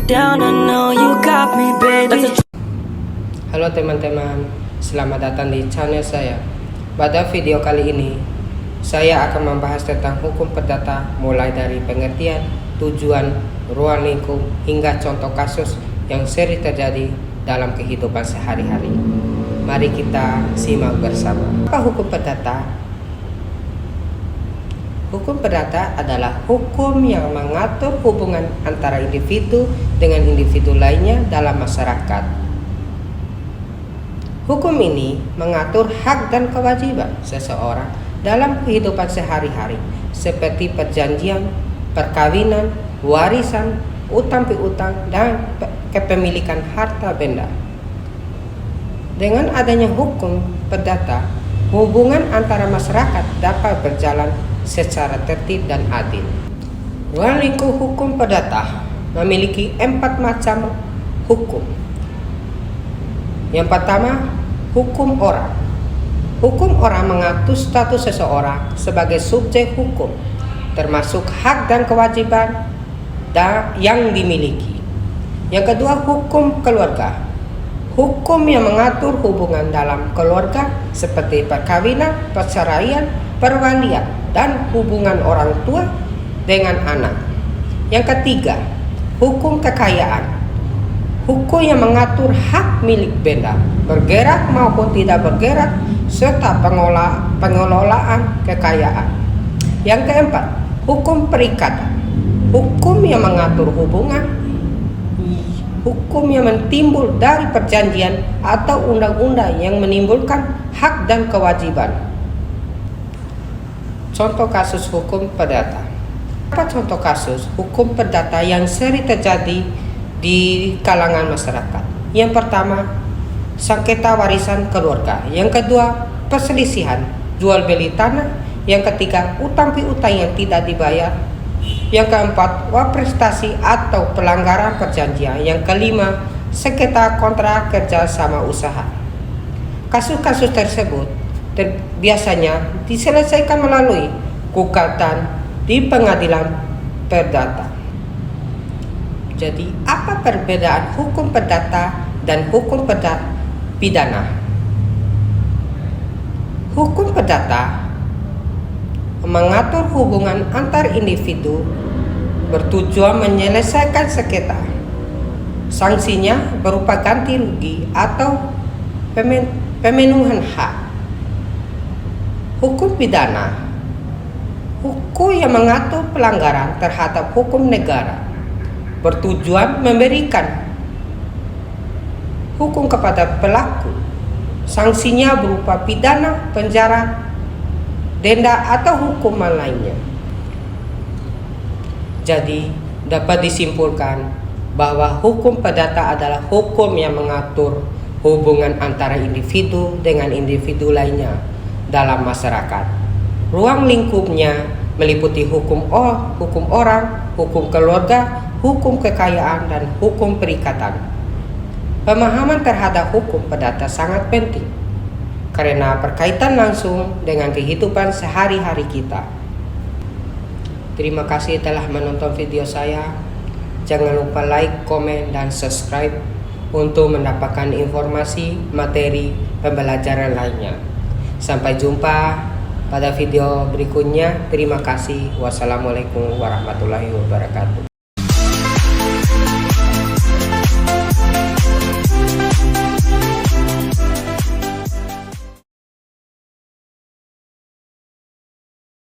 down, I know you got me, baby. Halo teman-teman, selamat datang di channel saya. Pada video kali ini, saya akan membahas tentang hukum perdata mulai dari pengertian, tujuan, ruang lingkup, hingga contoh kasus yang sering terjadi dalam kehidupan sehari-hari. Mari kita simak bersama. Apa hukum perdata? Hukum perdata adalah hukum yang mengatur hubungan antara individu dengan individu lainnya dalam masyarakat. Hukum ini mengatur hak dan kewajiban seseorang dalam kehidupan sehari-hari, seperti perjanjian, perkawinan, warisan, utang piutang, dan kepemilikan harta benda. Dengan adanya hukum perdata, hubungan antara masyarakat dapat berjalan secara tertib dan adil. Ruang lingkup hukum perdata memiliki 4 macam hukum. Yang pertama, hukum orang. Hukum orang mengatur status seseorang sebagai subjek hukum, termasuk hak dan kewajiban yang dimiliki. Yang kedua, hukum keluarga. Hukum yang mengatur hubungan dalam keluarga seperti perkawinan, perceraian, perwalian, dan hubungan orang tua dengan anak. Yang ketiga, hukum kekayaan. Hukum yang mengatur hak milik benda, bergerak maupun tidak bergerak, serta pengelolaan kekayaan. Yang keempat, hukum perikatan. Hukum yang mengatur hubungan, hukum yang timbul dari perjanjian atau undang-undang yang menimbulkan hak dan kewajiban. Contoh kasus hukum perdata. Apa contoh kasus hukum perdata yang sering terjadi di kalangan masyarakat? Yang pertama, sengketa warisan keluarga. Yang kedua, perselisihan jual beli tanah. Yang ketiga, utang piutang yang tidak dibayar. Yang keempat, prestasi atau pelanggaran perjanjian. Yang kelima, sengketa kontrak kerja sama usaha. Kasus-kasus tersebut biasanya diselesaikan melalui gugatan di pengadilan perdata. Jadi, apa perbedaan hukum perdata dan hukum pidana? Hukum perdata mengatur hubungan antar individu bertujuan menyelesaikan sengketa. Sanksinya berupa ganti rugi atau pemenuhan hak. Hukum pidana, hukum yang mengatur pelanggaran terhadap hukum negara, bertujuan memberikan hukum kepada pelaku. Sanksinya berupa pidana, penjara, denda, atau hukuman lainnya. Jadi, dapat disimpulkan bahwa hukum perdata adalah hukum yang mengatur hubungan antara individu dengan individu lainnya dalam masyarakat. Ruang lingkupnya meliputi hukum orang, hukum keluarga, hukum kekayaan, dan hukum perikatan. Pemahaman terhadap hukum perdata sangat penting karena berkaitan langsung dengan kehidupan sehari-hari kita. Terima kasih telah menonton video saya. Jangan lupa like, komen, dan subscribe untuk mendapatkan informasi materi pembelajaran lainnya. Sampai jumpa pada video berikutnya. Terima kasih. Wassalamualaikum warahmatullahi wabarakatuh.